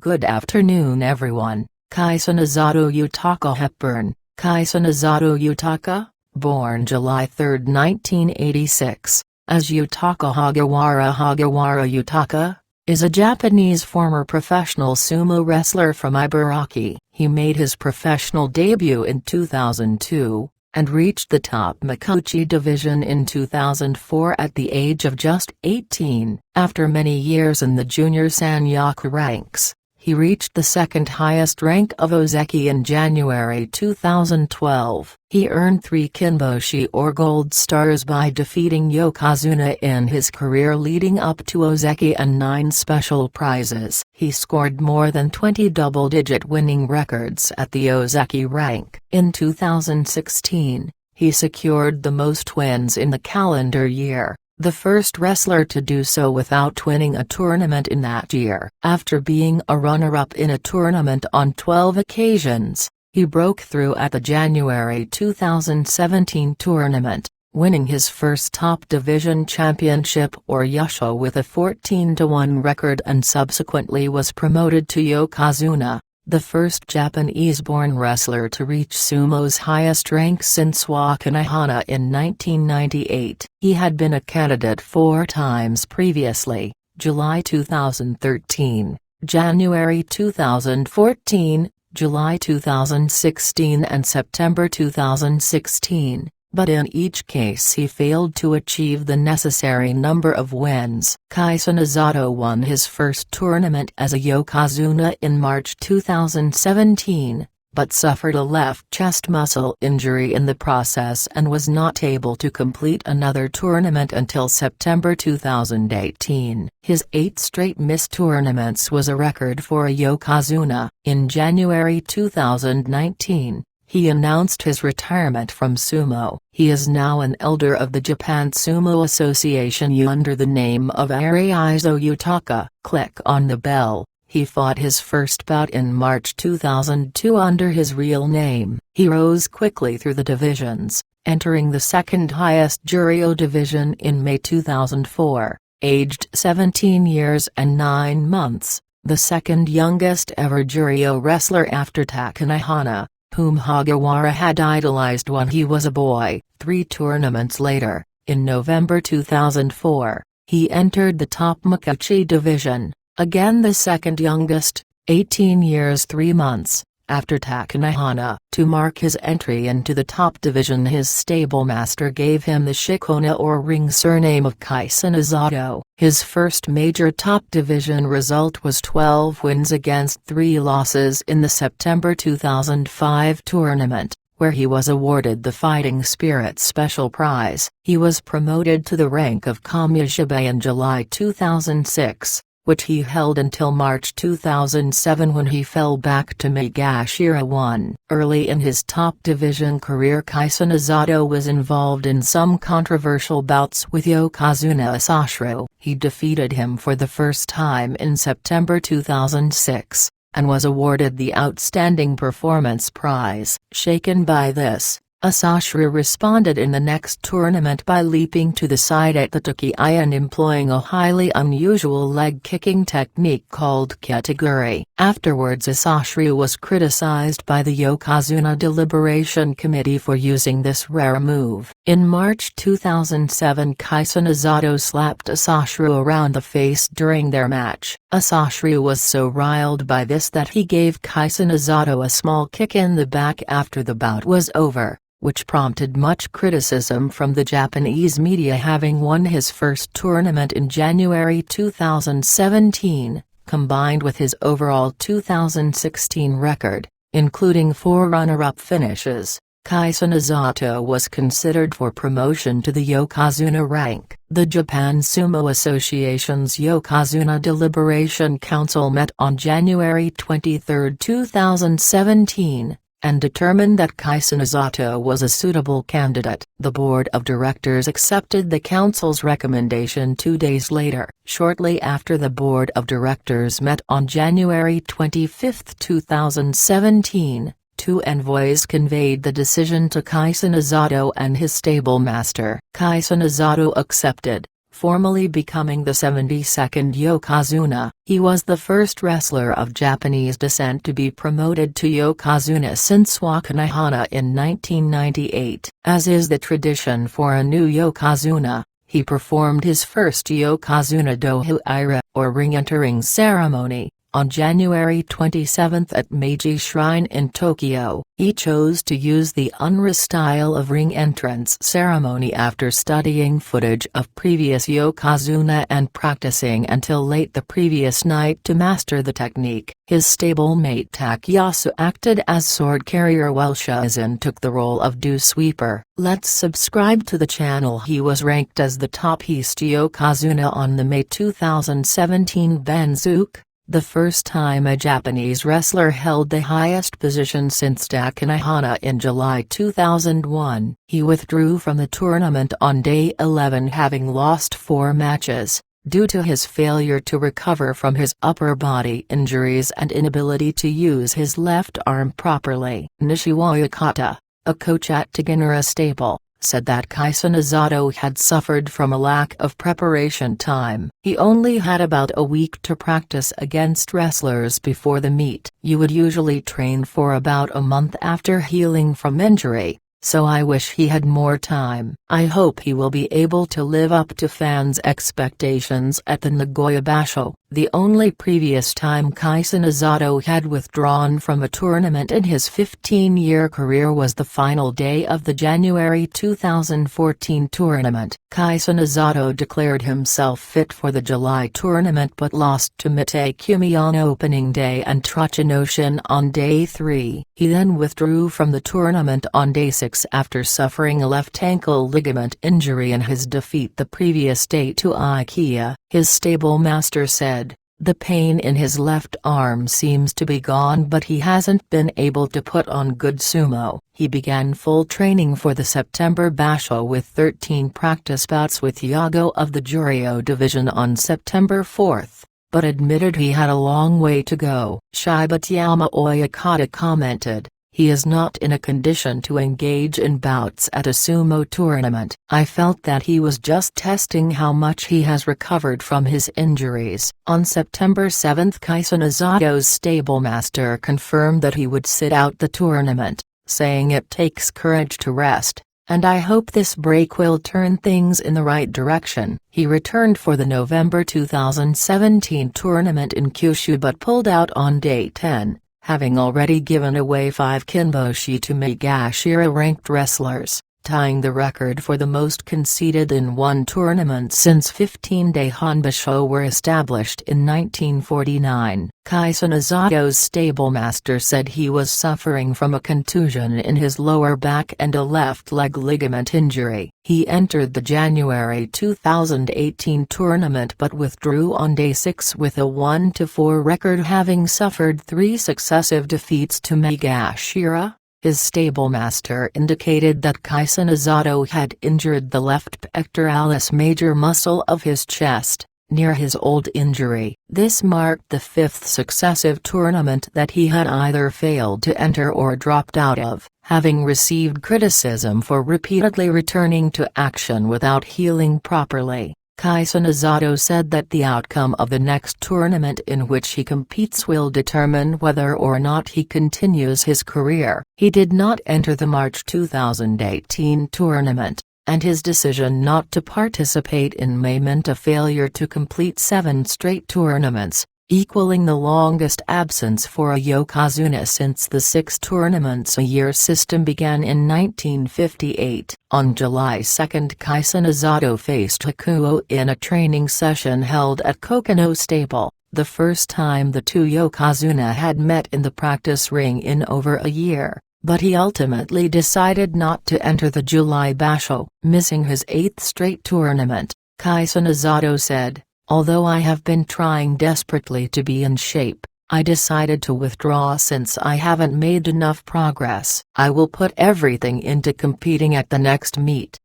Good afternoon everyone. Kisenosato Yutaka Hepburn. Kisenosato Yutaka, born July 3, 1986, as Yutaka Hagawara Yutaka, is a Japanese former professional sumo wrestler from Ibaraki. He made his professional debut in 2002, and reached the top Mikuchi division in 2004 at the age of just 18. After many years in the junior Sanyaku ranks, he reached the second highest rank of Ozeki in January 2012. He earned 3 Kinboshi or gold stars by defeating Yokozuna in his career leading up to Ozeki and 9 special prizes. He scored more than 20 double-digit winning records at the Ozeki rank. In 2016, he secured the most wins in the calendar year, the first wrestler to do so without winning a tournament in that year. After being a runner-up in a tournament on 12 occasions, he broke through at the January 2017 tournament, winning his first top division championship or Yusho with a 14-1 record, and subsequently was promoted to Yokozuna, the first Japanese-born wrestler to reach sumo's highest rank since Wakanohana in 1998. He had been a candidate 4 times previously: July 2013, January 2014, July 2016 and September 2016, but in each case he failed to achieve the necessary number of wins. Kisenosato won his first tournament as a Yokozuna in March 2017, but suffered a left chest muscle injury in the process and was not able to complete another tournament until September 2018. His 8 straight missed tournaments was a record for a Yokozuna. In January 2019, he announced his retirement from sumo. He is now an elder of the Japan Sumo Association under the name of Ashiya Yutaka. Click on the bell. He fought his first bout in March 2002 under his real name. He rose quickly through the divisions, entering the second highest Juryo division in May 2004, aged 17 years and 9 months, the second youngest ever Juryo wrestler after Takanohana, whom Hagawara had idolized when he was a boy. 3 tournaments later, in November 2004, he entered the top Mikuchi division, again the second youngest, 18 years 3 months, after Takanohana. To mark his entry into the top division, his stablemaster gave him the Shikona or ring surname of Kisenosato. His first major top division result was 12 wins against 3 losses in the September 2005 tournament, where he was awarded the Fighting Spirit Special Prize. He was promoted to the rank of Kamishibe in July 2006, which he held until March 2007 when he fell back to Megashira 1. Early in his top division career, Kisenosato was involved in some controversial bouts with Yokozuna Asashiro. He defeated him for the first time in September 2006, and was awarded the Outstanding Performance Prize. Shaken by this, Asashiro responded in the next tournament by leaping to the side at the Tuki-ai and employing a highly unusual leg-kicking technique called Kitaguri. Afterwards, Asashiro was criticized by the Yokozuna Deliberation Committee for using this rare move. In March 2007, Kisenosato slapped Asashiro around the face during their match. Asashiro was so riled by this that he gave Kisenosato a small kick in the back after the bout was over, which prompted much criticism from the Japanese media. Having won his first tournament in January 2017, combined with his overall 2016 record, including 4 runner-up finishes, Kisenosato was considered for promotion to the Yokozuna rank. The Japan Sumo Association's Yokozuna Deliberation Council met on January 23, 2017, and determined that Kisenosato was a suitable candidate. The board of directors accepted the council's recommendation 2 days later. Shortly after the board of directors met on January 25, 2017, 2 envoys conveyed the decision to Kisenosato and his stablemaster. Kisenosato accepted, formally becoming the 72nd Yokozuna. He was the first wrestler of Japanese descent to be promoted to Yokozuna since Wakanohana in 1998. As is the tradition for a new Yokozuna, he performed his first Yokozuna Dohuira, or ring-entering ceremony, on January 27 at Meiji Shrine in Tokyo. He chose to use the Unra style of ring entrance ceremony after studying footage of previous Yokozuna and practicing until late the previous night to master the technique. His stablemate Takayasu acted as sword carrier while Shizun took the role of dew sweeper. Let's subscribe to the channel. He was ranked as the top East Yokozuna on the May 2017 Banzuke, the first time a Japanese wrestler held the highest position since Wakanohana in July 2001. He withdrew from the tournament on day 11 having lost 4 matches, due to his failure to recover from his upper body injuries and inability to use his left arm properly. Nishiwa Yukata, a coach at Taganura Stable, said that Kisenosato had suffered from a lack of preparation time. He only had about a week to practice against wrestlers before the meet. You would usually train for about a month after healing from injury, so I wish he had more time. I hope he will be able to live up to fans' expectations at the Nagoya Basho. The only previous time Kisenosato had withdrawn from a tournament in his 15-year career was the final day of the January 2014 tournament. Kisenosato declared himself fit for the July tournament but lost to Mitakumi on opening day and Truchinoshin on day 3. He then withdrew from the tournament on day 6 after suffering a left ankle ligament injury in his defeat the previous day to Ashiya. His stablemaster said, "The pain in his left arm seems to be gone but he hasn't been able to put on good sumo." He began full training for the September Basho with 13 practice bouts with Hyogo of the Juryo division on September 4, but admitted he had a long way to go. Shibatama Oyakata commented, "He is not in a condition to engage in bouts at a sumo tournament. I felt that he was just testing how much he has recovered from his injuries." On September 7 Kisenosato's stablemaster confirmed that he would sit out the tournament, saying it takes courage to rest, and I hope this break will turn things in the right direction. He returned for the November 2017 tournament in Kyushu but pulled out on day 10. Having already given away 5 kinboshi to Megashira-ranked wrestlers, tying the record for the most conceded in one tournament since 15-day Honbasho were established in 1949. Kisenosato's stablemaster said he was suffering from a contusion in his lower back and a left leg ligament injury. He entered the January 2018 tournament but withdrew on day 6 with a 1-4 record having suffered 3 successive defeats to Megashira. His stablemaster indicated that Kisenosato had injured the left pectoralis major muscle of his chest, near his old injury. This marked the 5th successive tournament that he had either failed to enter or dropped out of, having received criticism for repeatedly returning to action without healing properly. Kisenosato said that the outcome of the next tournament in which he competes will determine whether or not he continues his career. He did not enter the March 2018 tournament, and his decision not to participate in May meant a failure to complete 7 straight tournaments, equaling the longest absence for a Yokozuna since the 6 tournaments a year system began in 1958. On July 2 Kisenosato faced Hakuo in a training session held at Kokino Stable, the first time the two Yokozuna had met in the practice ring in over a year, but he ultimately decided not to enter the July Basho, missing his 8th straight tournament. Kisenosato said, "Although I have been trying desperately to be in shape, I decided to withdraw since I haven't made enough progress. I will put everything into competing at the next meet."